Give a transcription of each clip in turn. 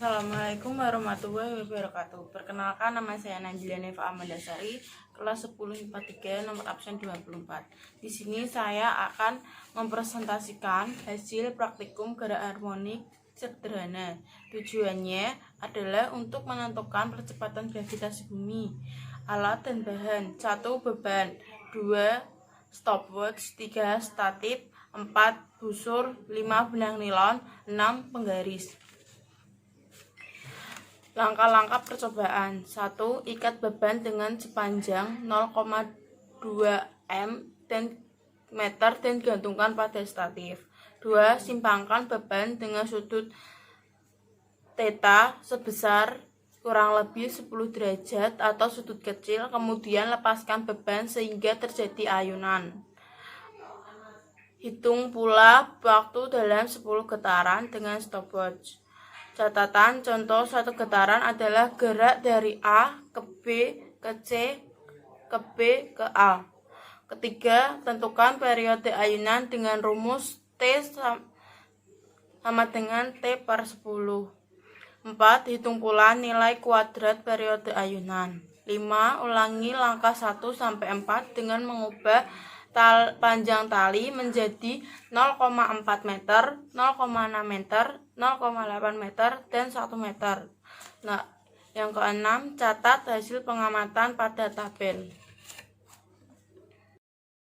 Assalamualaikum warahmatullahi wabarakatuh. Perkenalkan, nama saya Najila Neva Amandasari, kelas 10 IPA 3, nomor absen 24. Di sini saya akan mempresentasikan hasil praktikum gerak harmonik sederhana. Tujuannya adalah untuk menentukan percepatan gravitasi bumi. Alat dan bahan: 1. Beban, 2. Stopwatch, 3. Statif, 4. Busur, 5. Benang nilon, 6. Penggaris. Langkah-langkah percobaan. 1. Ikat beban dengan sepanjang 0,2 meter dan gantungkan pada statif. 2. Simpangkan beban dengan sudut theta sebesar kurang lebih 10 derajat atau sudut kecil, kemudian lepaskan beban sehingga terjadi ayunan. Hitung pula waktu dalam 10 getaran dengan stopwatch. Catatan: contoh suatu getaran adalah gerak dari A ke B ke C ke B ke A. Ketiga, tentukan periode ayunan dengan rumus T sama dengan T per 10. 4. Hitung pula nilai kuadrat periode ayunan. 5. Ulangi langkah 1-4 dengan mengubah panjang tali menjadi 0,4 meter, 0,6 meter, 0,8 meter, dan 1 meter. Nah, yang keenam, catat hasil pengamatan pada tabel.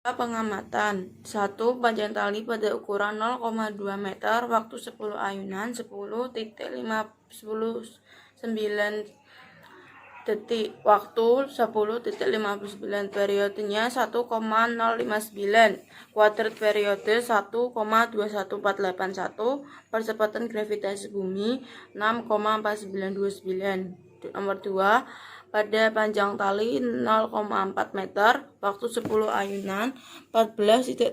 Pengamatan: 1. Panjang tali pada ukuran 0,2 meter, waktu 10 ayunan 10.59 detik, waktu 10.59, periodenya 1,059, kuadrat periode 1,21481, percepatan gravitasi bumi 6,4929. Nomor 2, pada panjang tali 0,4 meter, waktu 10 ayunan 14.39,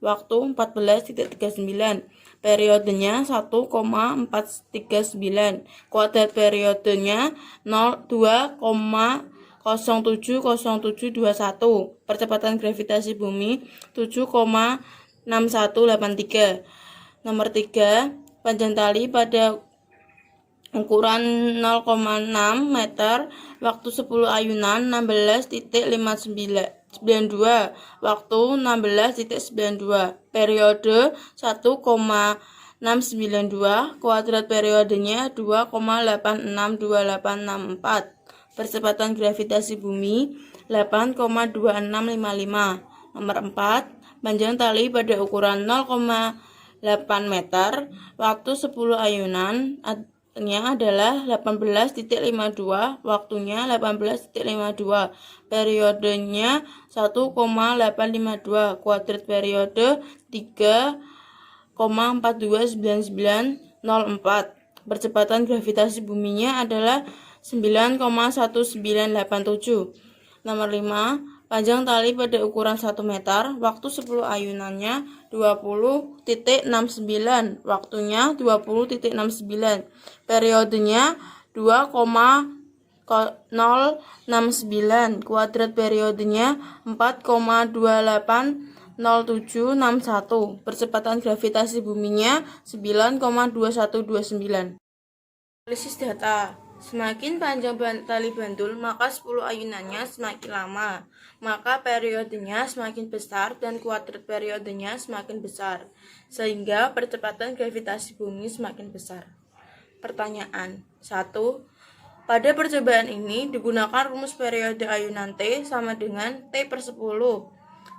waktu 14.39, periodenya 1,439, kuadrat periodenya 2,070721, percepatan gravitasi bumi 7,6183. Nomor 3, panjang tali pada ukuran 0,6 meter, waktu 10 ayunan 16.59, waktu 16.92, periode 1,692, kuadrat periodenya 2,862864, percepatan gravitasi bumi 8,2655. Nomor 4, panjang tali pada ukuran 0,8 meter, waktu 10 ayunan adalah 18.52, waktunya 18.52, periodenya 1,852, kuadrat periode 3,429904, percepatan gravitasi buminya adalah 9,1987. Nomor 5, panjang tali pada ukuran 1 meter, waktu 10 ayunannya 20.69, waktunya 20.69, periodenya 2,069, kuadrat periodenya 4,280761, percepatan gravitasi buminya 9,2129. Analisis data: semakin panjang tali bandul, maka 10 ayunannya semakin lama, maka periodenya semakin besar dan kuadrat periodenya semakin besar, sehingga percepatan gravitasi bumi semakin besar. Pertanyaan: 1. Pada percobaan ini digunakan rumus periode ayunan T sama dengan T per 10.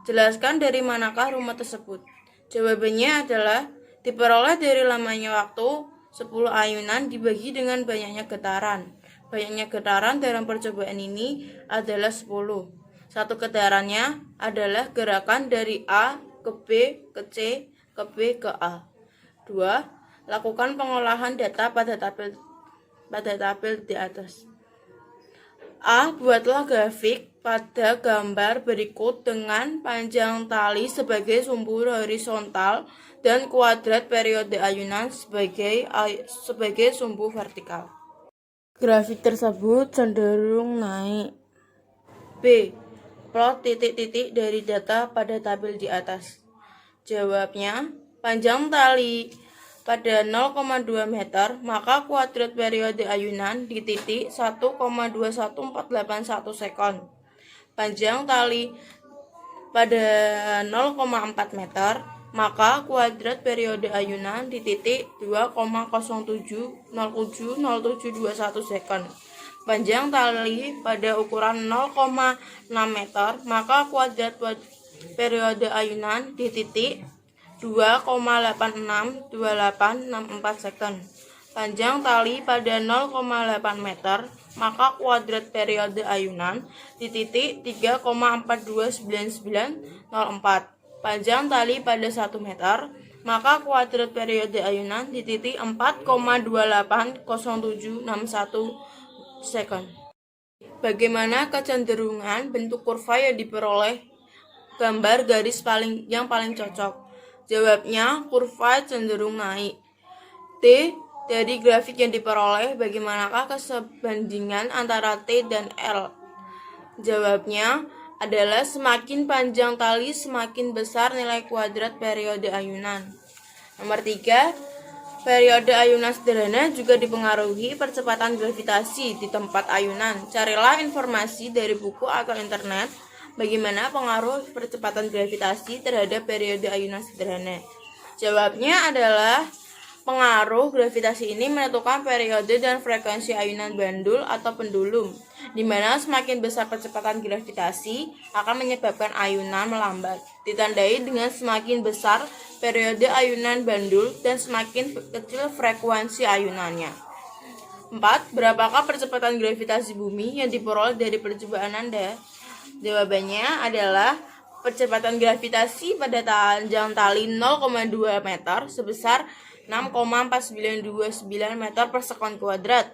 Jelaskan dari manakah rumus tersebut. Jawabannya adalah diperoleh dari lamanya waktu 10 ayunan dibagi dengan banyaknya getaran. Banyaknya getaran dalam percobaan ini adalah 10. Satu getarannya adalah gerakan dari A ke B ke C ke B ke A. 2. Lakukan pengolahan data pada tabel di atas. A. Buatlah grafik pada gambar berikut dengan panjang tali sebagai sumbu horizontal dan kuadrat periode ayunan sebagai sumbu vertikal. Grafik tersebut cenderung naik. B. Plot titik-titik dari data pada tabel di atas. Jawabnya, panjang tali pada 0,2 meter, maka kuadrat periode ayunan di titik 1,21481 sekon. Panjang tali pada 0,4 meter, maka kuadrat periode ayunan di titik 2,07070721 sekon. Panjang tali pada ukuran 0,6 meter, maka kuadrat periode ayunan di titik 2,862864 sekon. Panjang tali pada 0,8 meter, maka kuadrat periode ayunan di titik 3,429904. Panjang tali pada 1 meter, maka kuadrat periode ayunan di titik 4,280761 sekon. Bagaimana kecenderungan bentuk kurva yang diperoleh gambar garis yang paling cocok? Jawabnya, kurva cenderung naik. T. Dari grafik yang diperoleh, bagaimanakah kesebandingan antara T dan L? Jawabnya adalah semakin panjang tali, semakin besar nilai kuadrat periode ayunan. Nomor 3. Periode ayunan sederhana juga dipengaruhi percepatan gravitasi di tempat ayunan. Carilah informasi dari buku atau internet bagaimana pengaruh percepatan gravitasi terhadap periode ayunan sederhana. Jawabnya adalah pengaruh gravitasi ini menentukan periode dan frekuensi ayunan bandul atau pendulum, di mana semakin besar percepatan gravitasi akan menyebabkan ayunan melambat, ditandai dengan semakin besar periode ayunan bandul dan semakin kecil frekuensi ayunannya. 4. Berapakah percepatan gravitasi bumi yang diperoleh dari percobaan Anda? Jawabannya adalah percepatan gravitasi pada panjang tali 0,2 meter sebesar 6,4929 meter per sekon kuadrat.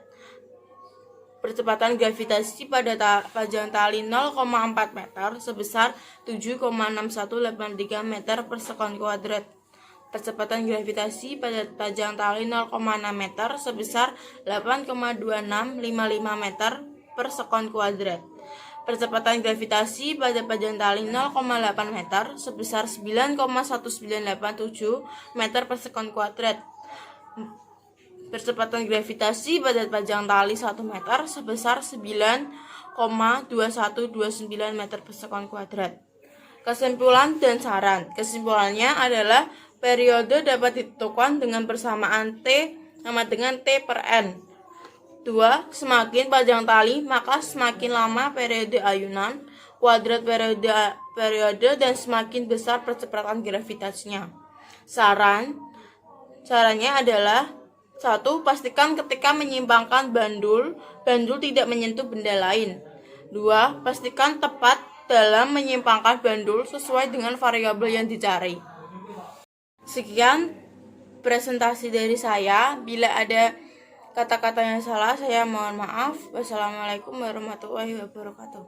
Percepatan gravitasi pada panjang tali 0,4 meter sebesar 7,6183 meter per sekon kuadrat. Percepatan gravitasi pada panjang tali 0,6 meter sebesar 8,2655 meter per sekon kuadrat. Percepatan gravitasi pada panjang tali 0,8 meter sebesar 9,1987 meter per sekon kuadrat. Percepatan gravitasi pada panjang tali 1 meter sebesar 9,2129 meter per sekon kuadrat. Kesimpulan dan saran. Kesimpulannya adalah periode dapat ditentukan dengan persamaan T sama dengan T per N. 2. Semakin panjang tali, maka semakin lama periode ayunan, kuadrat periode dan semakin besar percepatan gravitasinya. Sarannya adalah 1. Pastikan ketika menyimpangkan bandul tidak menyentuh benda lain. 2. Pastikan tepat dalam menyimpangkan bandul sesuai dengan variabel yang dicari. Sekian presentasi dari saya. Bila ada kata-kata yang salah, saya mohon maaf. Wassalamualaikum warahmatullahi wabarakatuh.